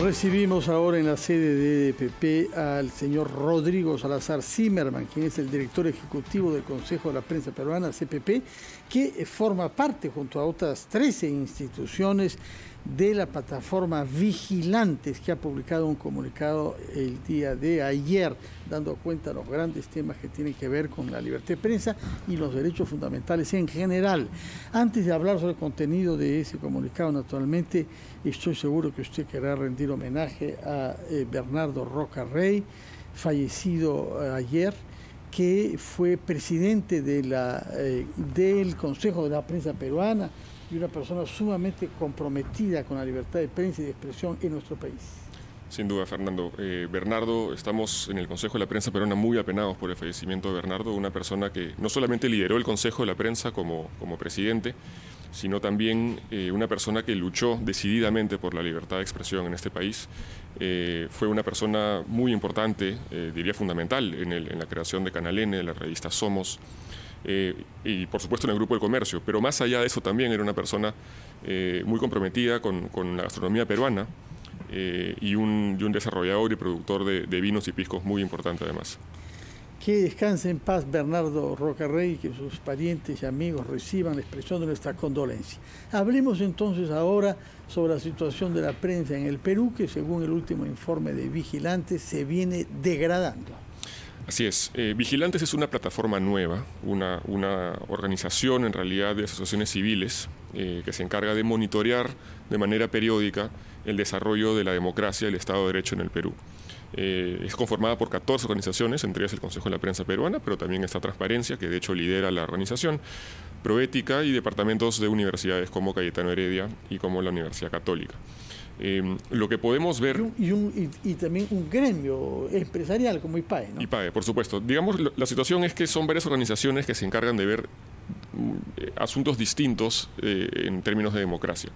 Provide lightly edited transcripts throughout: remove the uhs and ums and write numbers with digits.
Recibimos ahora en la sede de EDPP al señor Rodrigo Salazar Zimmerman, quien es el director ejecutivo del Consejo de la Prensa Peruana, CPP, que forma parte, junto a otras 13 instituciones, de la plataforma Vigilantes, que ha publicado un comunicado el día de ayer, dando cuenta de los grandes temas que tienen que ver con la libertad de prensa y los derechos fundamentales en general. Antes de hablar sobre el contenido de ese comunicado, naturalmente, estoy seguro que usted querrá rendir homenaje a Bernardo Roca Rey, fallecido ayer, que fue presidente del Consejo de la Prensa Peruana, y una persona sumamente comprometida con la libertad de prensa y de expresión en nuestro país. Sin duda, Fernando. Bernardo, estamos en el Consejo de la Prensa Peruana muy apenados por el fallecimiento de Bernardo, una persona que no solamente lideró el Consejo de la Prensa como presidente, sino también una persona que luchó decididamente por la libertad de expresión en este país. Fue una persona muy importante, diría fundamental, en la creación de Canal N, de la revista Somos, y por supuesto en el Grupo del Comercio, pero más allá de eso también era una persona muy comprometida con la gastronomía peruana y un desarrollador y productor de vinos y piscos muy importante además. Que descanse en paz Bernardo Roca Rey y que sus parientes y amigos reciban la expresión de nuestra condolencia. Hablemos entonces ahora sobre la situación de la prensa en el Perú, que según el último informe de Vigilantes se viene degradando. Así es. Vigilantes es una plataforma nueva, una organización en realidad de asociaciones civiles que se encarga de monitorear de manera periódica el desarrollo de la democracia y el Estado de Derecho en el Perú. Es conformada por 14 organizaciones, entre ellas el Consejo de la Prensa Peruana, pero también está Transparencia, que de hecho lidera la organización, Proética y departamentos de universidades como Cayetano Heredia y como la Universidad Católica. Lo que podemos ver... Y también un gremio empresarial como IPAE, ¿no? IPAE, por supuesto. Digamos, la situación es que son varias organizaciones que se encargan de ver asuntos distintos en términos de democracia.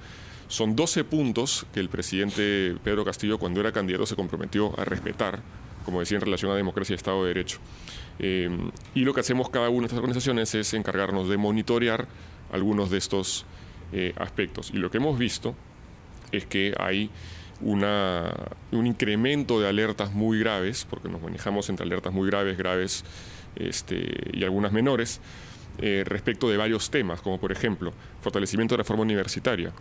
Son 12 puntos que el presidente Pedro Castillo, cuando era candidato, se comprometió a respetar, como decía, en relación a democracia y Estado de Derecho. Y lo que hacemos cada una de estas organizaciones es encargarnos de monitorear algunos de estos aspectos. Y lo que hemos visto es que hay un incremento de alertas muy graves, porque nos manejamos entre alertas muy graves y algunas menores, respecto de varios temas, como por ejemplo, fortalecimiento de la reforma universitaria,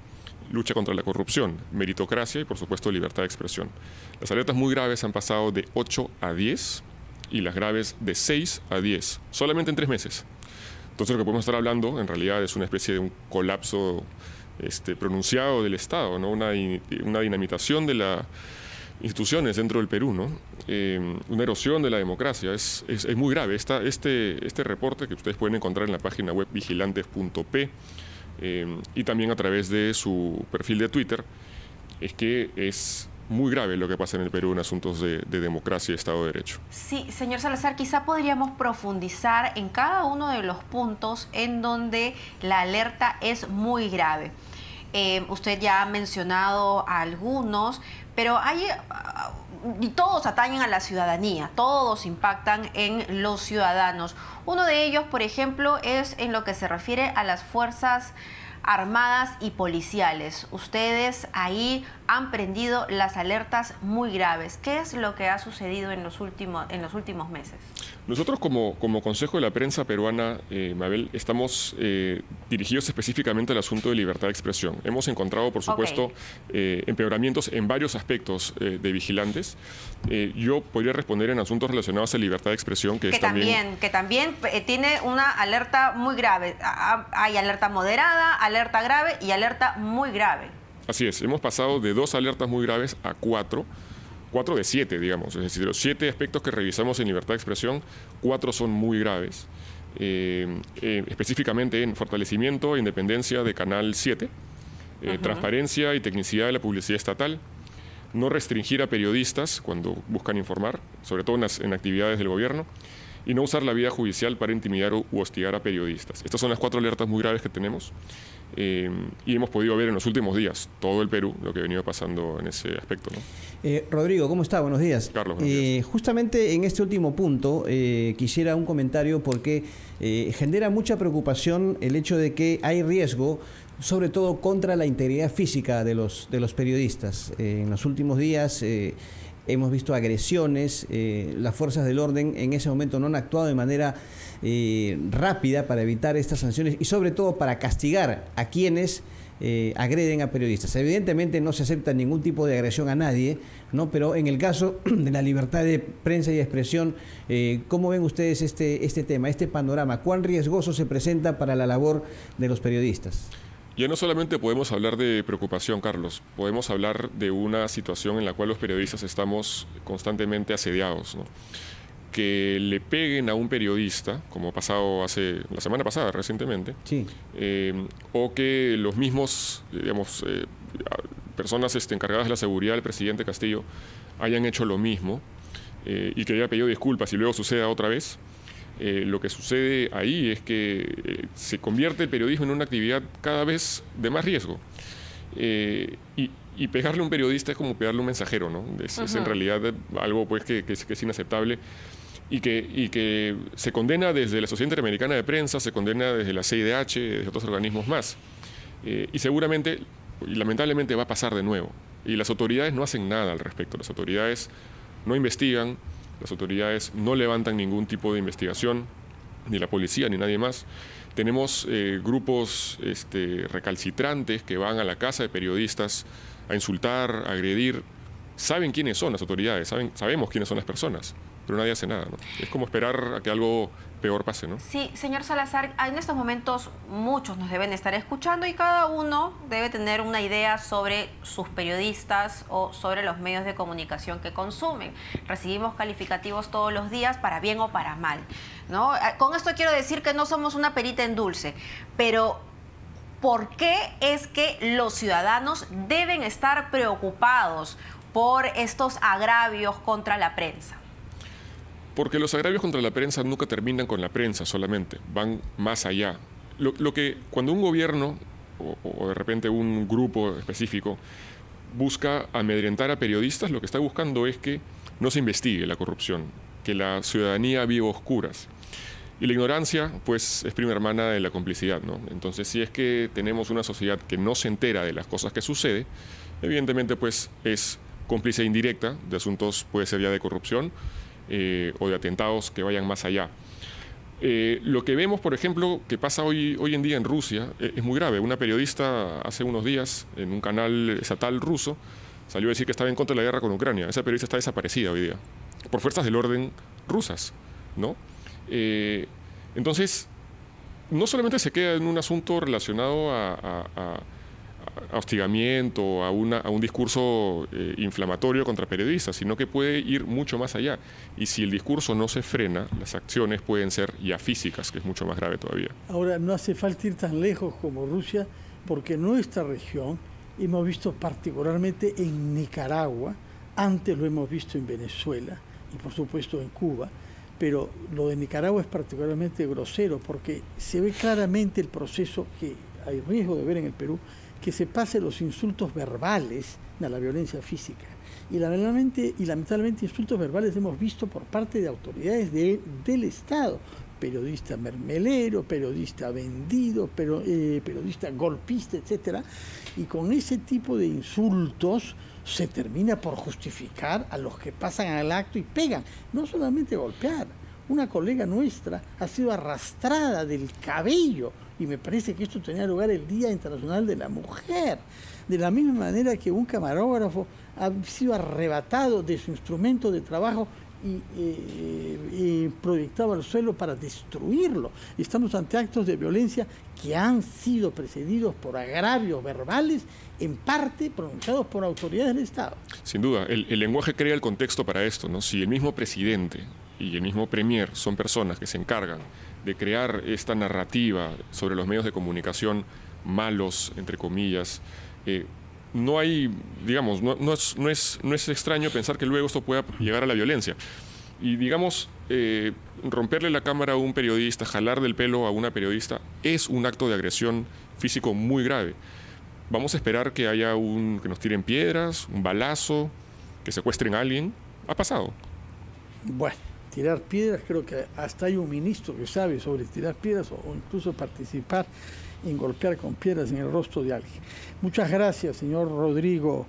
lucha contra la corrupción, meritocracia y por supuesto libertad de expresión. Las alertas muy graves han pasado de 8 a 10 y las graves de 6 a 10, solamente en 3 meses. Entonces lo que podemos estar hablando en realidad es una especie de un colapso pronunciado del Estado, ¿no? Una dinamitación de las instituciones dentro del Perú, ¿no? Una erosión de la democracia. Es muy grave. Este reporte que ustedes pueden encontrar en la página web vigilantes.p y también a través de su perfil de Twitter, es que es muy grave lo que pasa en el Perú en asuntos de democracia y Estado de Derecho. Sí, señor Salazar, quizá podríamos profundizar en cada uno de los puntos en donde la alerta es muy grave. Usted ya ha mencionado algunos, pero y todos atañen a la ciudadanía, todos impactan en los ciudadanos. Uno de ellos, por ejemplo, es en lo que se refiere a las Fuerzas Armadas y policiales. Ustedes ahí han prendido las alertas muy graves. ¿Qué es lo que ha sucedido en los últimos meses? Nosotros como Consejo de la Prensa Peruana, Mabel, estamos dirigidos específicamente al asunto de libertad de expresión. Hemos encontrado, por supuesto, empeoramientos en varios aspectos de Vigilantes. Yo podría responder en asuntos relacionados a libertad de expresión, que también tiene una alerta muy grave. Hay alerta moderada, alerta grave y alerta muy grave. Así es, hemos pasado de 2 alertas muy graves a 4 de 7, digamos. Es decir, de los 7 aspectos que revisamos en libertad de expresión, 4 son muy graves. Específicamente en fortalecimiento e independencia de Canal 7, transparencia y tecnicidad de la publicidad estatal, no restringir a periodistas cuando buscan informar, sobre todo en actividades del gobierno, y no usar la vía judicial para intimidar u hostigar a periodistas. Estas son las 4 alertas muy graves que tenemos. Y hemos podido ver en los últimos días todo el Perú lo que ha venido pasando en ese aspecto, ¿no? Rodrigo, ¿cómo está? Buenos días. Carlos, buenos días. Justamente en este último punto quisiera un comentario porque genera mucha preocupación el hecho de que hay riesgo sobre todo contra la integridad física de los periodistas. En los últimos días hemos visto agresiones, las fuerzas del orden en ese momento no han actuado de manera rápida para evitar estas sanciones y sobre todo para castigar a quienes agreden a periodistas. Evidentemente no se acepta ningún tipo de agresión a nadie, ¿no? Pero en el caso de la libertad de prensa y de expresión, ¿cómo ven ustedes este tema, este panorama? ¿Cuán riesgoso se presenta para la labor de los periodistas? Ya no solamente podemos hablar de preocupación, Carlos, podemos hablar de una situación en la cual los periodistas estamos constantemente asediados, ¿no? Que le peguen a un periodista, como ha pasado la semana pasada recientemente, sí. O que los mismos, digamos, personas encargadas de la seguridad del presidente Castillo hayan hecho lo mismo y que haya pedido disculpas y luego suceda otra vez. Lo que sucede ahí es que se convierte el periodismo en una actividad cada vez de más riesgo. Y pegarle a un periodista es como pegarle a un mensajero, ¿no? Es en realidad algo pues, que es inaceptable y que se condena desde la Sociedad Interamericana de Prensa, se condena desde la CIDH, desde otros organismos más. Y seguramente, y lamentablemente, va a pasar de nuevo. Y las autoridades no hacen nada al respecto. Las autoridades no investigan, las autoridades no levantan ningún tipo de investigación, ni la policía, ni nadie más. Tenemos grupos recalcitrantes que van a la casa de periodistas a insultar, a agredir. Saben quiénes son las autoridades, sabemos quiénes son las personas, pero nadie hace nada, ¿no? Es como esperar a que algo peor pase, ¿no? Sí, señor Salazar, en estos momentos muchos nos deben estar escuchando y cada uno debe tener una idea sobre sus periodistas o sobre los medios de comunicación que consumen. Recibimos calificativos todos los días, para bien o para mal, ¿no? Con esto quiero decir que no somos una perita en dulce, pero ¿por qué es que los ciudadanos deben estar preocupados por estos agravios contra la prensa? Porque los agravios contra la prensa nunca terminan con la prensa solamente, van más allá. Cuando un gobierno o de repente un grupo específico busca amedrentar a periodistas, lo que está buscando es que no se investigue la corrupción, que la ciudadanía viva a oscuras. Y la ignorancia, pues, es prima hermana de la complicidad, ¿no? Entonces, si es que tenemos una sociedad que no se entera de las cosas que sucede, evidentemente, pues, es cómplice indirecta de asuntos, puede ser ya de corrupción, o de atentados que vayan más allá. Lo que vemos, por ejemplo, que pasa hoy en día en Rusia, es muy grave. Una periodista hace unos días en un canal estatal ruso salió a decir que estaba en contra de la guerra con Ucrania. Esa periodista está desaparecida hoy día por fuerzas del orden rusas, ¿no? Entonces, no solamente se queda en un asunto relacionado a hostigamiento, a un discurso inflamatorio contra periodistas, sino que puede ir mucho más allá. Y si el discurso no se frena, las acciones pueden ser ya físicas, que es mucho más grave todavía. Ahora, no hace falta ir tan lejos como Rusia, porque en nuestra región hemos visto particularmente en Nicaragua, antes lo hemos visto en Venezuela y por supuesto en Cuba, pero lo de Nicaragua es particularmente grosero porque se ve claramente el proceso que hay riesgo de ver en el Perú, que se pase los insultos verbales a la violencia física. Y lamentablemente insultos verbales hemos visto por parte de autoridades del Estado. Periodista mermelero, periodista vendido, periodista golpista, etcétera. Y con ese tipo de insultos se termina por justificar a los que pasan al acto y pegan. No solamente golpear. Una colega nuestra ha sido arrastrada del cabello, y me parece que esto tenía lugar el Día Internacional de la Mujer. De la misma manera que un camarógrafo ha sido arrebatado de su instrumento de trabajo y proyectado al suelo para destruirlo. Estamos ante actos de violencia que han sido precedidos por agravios verbales, en parte pronunciados por autoridades del Estado. Sin duda, el lenguaje crea el contexto para esto, ¿no? Si el mismo presidente y el mismo premier son personas que se encargan de crear esta narrativa sobre los medios de comunicación malos, entre comillas, no hay, digamos, no es extraño pensar que luego esto pueda llegar a la violencia. Y, digamos, romperle la cámara a un periodista, jalar del pelo a una periodista, es un acto de agresión físico muy grave. Vamos a esperar que haya que nos tiren piedras, un balazo, que secuestren a alguien. Ha pasado. Bueno, tirar piedras, creo que hasta hay un ministro que sabe sobre tirar piedras o incluso participar en golpear con piedras en el rostro de alguien. Muchas gracias, señor Rodrigo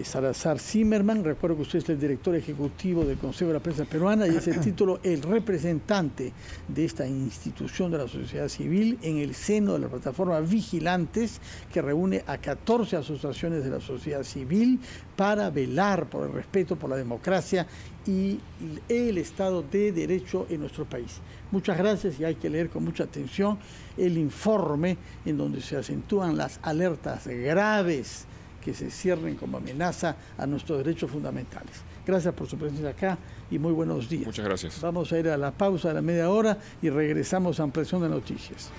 Salazar Zimmerman. Recuerdo que usted es el director ejecutivo del Consejo de la Prensa Peruana y es el título el representante de esta institución de la sociedad civil en el seno de la plataforma Vigilantes, que reúne a 14 asociaciones de la sociedad civil para velar por el respeto por la democracia y el Estado de Derecho en nuestro país. Muchas gracias, y hay que leer con mucha atención el informe en donde se acentúan las alertas graves que se cierren como amenaza a nuestros derechos fundamentales. Gracias por su presencia acá y muy buenos días. Muchas gracias. Vamos a ir a la pausa de la media hora y regresamos a Ampliación de Noticias.